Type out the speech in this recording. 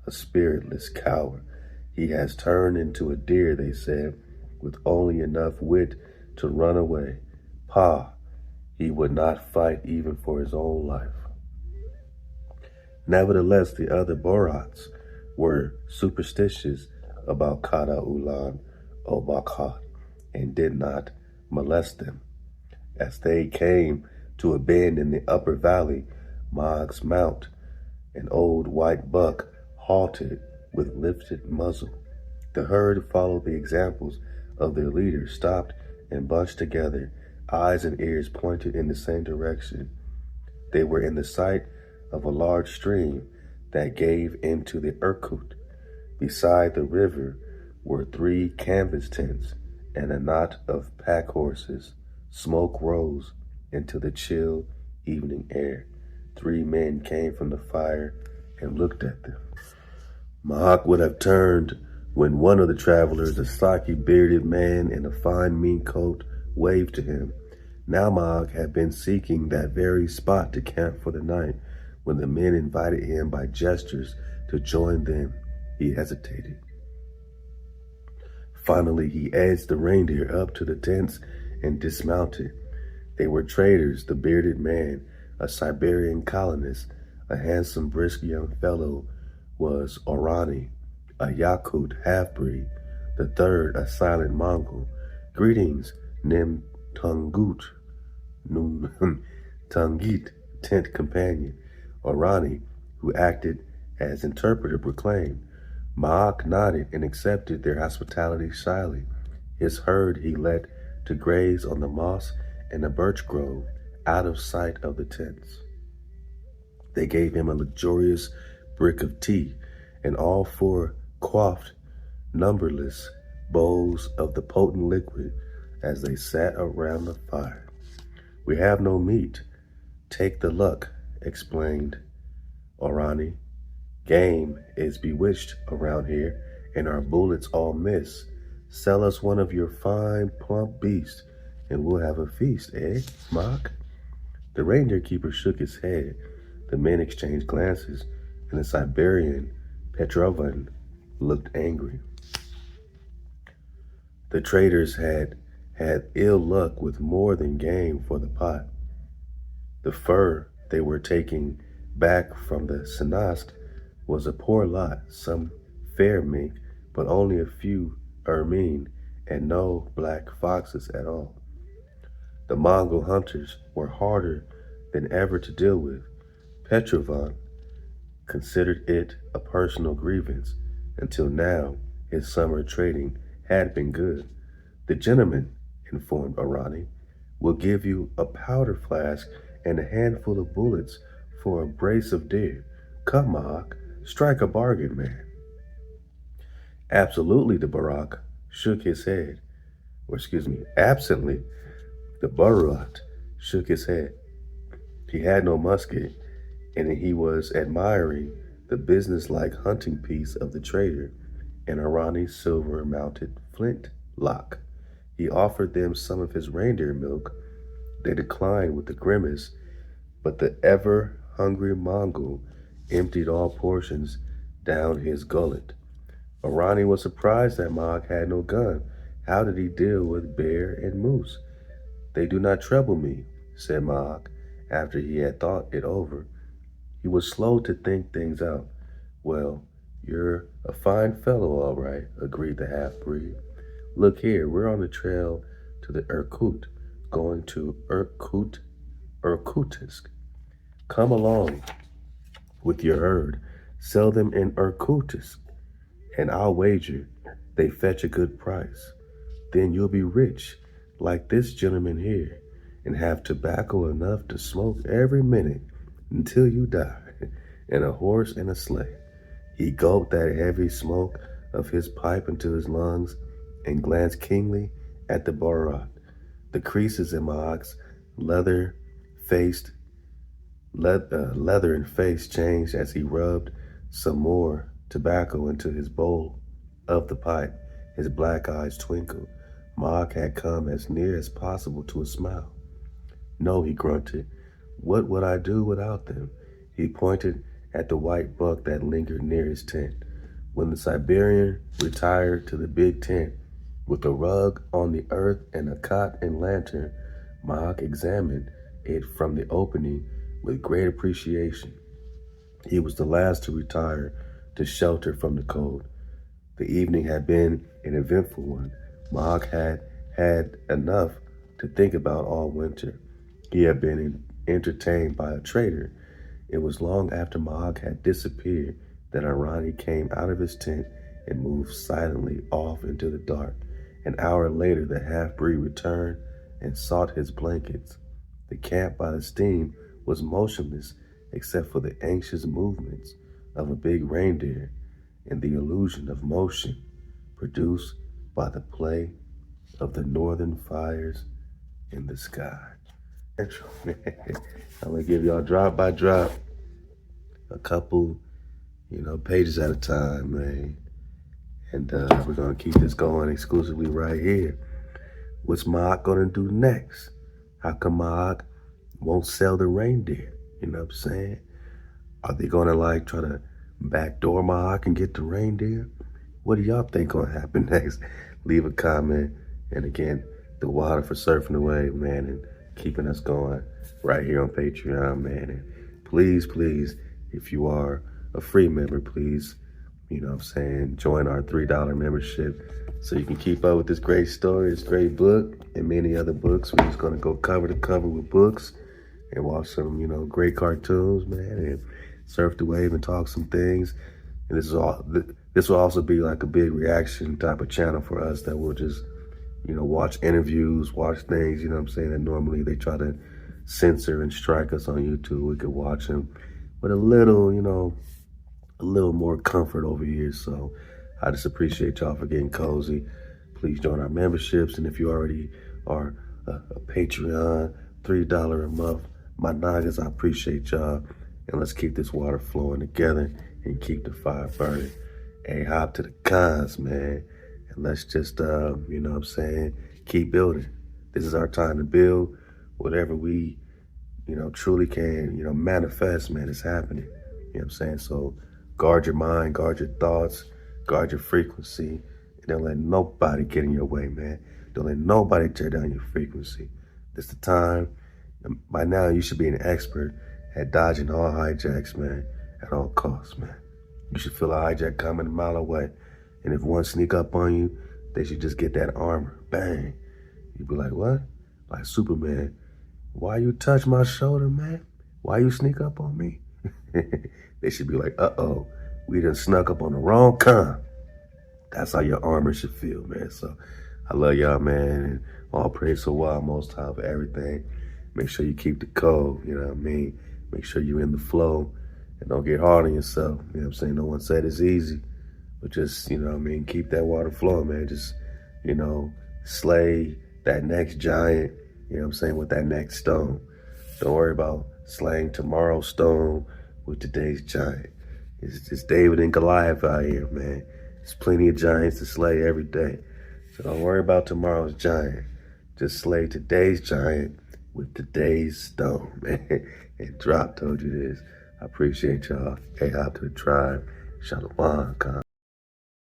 a spiritless coward. He has turned into a deer, they said, with only enough wit to run away. Pah! He would not fight even for his own life. Nevertheless, the other Borats were superstitious about Kada Ulan Obakat and did not molest them. As they came to a bend in the upper valley, Mog's mount, an old white buck, halted with lifted muzzle. The herd followed the examples of their leader, stopped and bunched together, eyes and ears pointed in the same direction. They were in the sight of a large stream that gave into the Irkut. Beside the river were 3 canvas tents and a knot of pack horses. Smoke rose into the chill evening air. 3 men came from the fire and looked at them. Mahak would have turned when one of the travelers, a stocky bearded man in a fine mink coat, waved to him. Now Mahak had been seeking that very spot to camp for the night. When the men invited him by gestures to join them, he hesitated. Finally, he edged the reindeer up to the tents and dismounted. They were traders, the bearded man, a Siberian colonist, a handsome, brisk young fellow, was Orani, a Yakut half-breed, the third a silent Mongol. Greetings, Nim Tungut, Tungit, tent companion. Orani, who acted as interpreter, proclaimed. Mahak nodded and accepted their hospitality shyly. His herd he led to graze on the moss and the birch grove, out of sight of the tents. They gave him a luxurious brick of tea, and all 4 quaffed numberless bowls of the potent liquid as they sat around the fire. We have no meat. Take the luck, explained Orani. Game is bewitched around here, and our bullets all miss. Sell us one of your fine, plump beasts, and we'll have a feast, eh, Mock? The reindeer keeper shook his head. The men exchanged glances, and the Siberian Petrovan looked angry. The traders had ill luck with more than game for the pot. The fur they were taking back from the Sanask was a poor lot, some fair mink, but only a few ermine, and no black foxes at all. The Mongol hunters were harder than ever to deal with. Petrovan considered it a personal grievance. Until now, his summer trading had been good. The gentleman, informed Orani, will give you a powder flask and a handful of bullets for a brace of deer. Come, Mahak, strike a bargain, man. Absolutely, the Barak shook his head. Absently, the Barat shook his head. He had no musket, and he was admiring the businesslike hunting piece of the trader, an Irani's silver-mounted flint lock. He offered them some of his reindeer milk. They declined with a grimace, but the ever-hungry Mongol emptied all portions down his gullet. Orani was surprised that Mog had no gun. How did he deal with bear and moose? They do not trouble me, said Mog, after he had thought it over. He was slow to think things out. Well, you're a fine fellow, all right, agreed the half-breed. Look here, we're on the trail to the Irkut, going to Irkutsk. Come along with your herd. Sell them in Irkutsk, and I'll wager they fetch a good price. Then you'll be rich, like this gentleman here, and have tobacco enough to smoke every minute until you die, and a horse and a sleigh. He gulped that heavy smoke of his pipe into his lungs and glanced keenly at the Barat. The creases in Mahak's leathern face changed as he rubbed some more tobacco into his bowl of the pipe. His black eyes twinkled. Mahak had come as near as possible to a smile. No, he grunted. What would I do without them? He pointed at the white buck that lingered near his tent. When the Siberian retired to the big tent with a rug on the earth and a cot and lantern, Mahak examined it from the opening with great appreciation. He was the last to retire to shelter from the cold. The evening had been an eventful one. Mahak had had enough to think about all winter. He had been entertained by a trader. It was long after Mahak had disappeared that Arani came out of his tent and moved silently off into the dark. An hour later, the half-breed returned and sought his blankets. The camp by the stream was motionless except for the anxious movements of a big reindeer and the illusion of motion produced by the play of the northern fires in the sky. I'm gonna give y'all drop by drop, a couple, pages at a time, man. And we're gonna keep this going exclusively right here. What's Mahak gonna do next? How come Mahak won't sell the reindeer? You know what I'm saying? Are they gonna try to backdoor Mahak and get the reindeer? What do y'all think gonna happen next? Leave a comment. And again, the water for surfing away, man, and keeping us going right here on Patreon, man. And please, please, if you are a free member, please, join our $3 membership so you can keep up with this great story, this great book, and many other books. We're just gonna go cover to cover with books and watch some, great cartoons, man, and surf the wave and talk some things. And this will also be like a big reaction type of channel for us that we'll just, watch interviews, watch things, that normally they try to censor and strike us on YouTube. We could watch them with a little more comfort over here. So I just appreciate y'all for getting cozy. Please join our memberships. And if you already are a Patreon, $3 a month, my Nagas, I appreciate y'all. And let's keep this water flowing together and keep the fire burning. Hey, hop to the cons, man. And let's just, keep building. This is our time to build. Whatever we, truly can, manifest, man, it's happening. You know what I'm saying? So guard your mind, guard your thoughts, guard your frequency. And don't let nobody get in your way, man. Don't let nobody tear down your frequency. This the time. By now, you should be an expert at dodging all hijacks, man, at all costs, man. You should feel a hijack coming a mile away. And if one sneak up on you, they should just get that armor. Bang. You'd be like, what? Like Superman. Why you touch my shoulder, man? Why you sneak up on me? They should be like, uh-oh, we done snuck up on the wrong con. That's how your armor should feel, man. So I love y'all, man. And all praise HaWah, Most High, for everything. Make sure you keep the code, you know what I mean? Make sure you in the flow and don't get hard on yourself. You know what I'm saying? No one said it's easy, but just, keep that water flowing, man. Just, slay that next giant, with that next stone. Don't worry about slaying tomorrow's stone with today's giant. It's just David and Goliath out here, man. There's plenty of giants to slay every day. So don't worry about tomorrow's giant. Just slay today's giant with today's stone, man. And Drop told you this. I appreciate y'all. Hey, hop to the tribe. Shalom, Khan.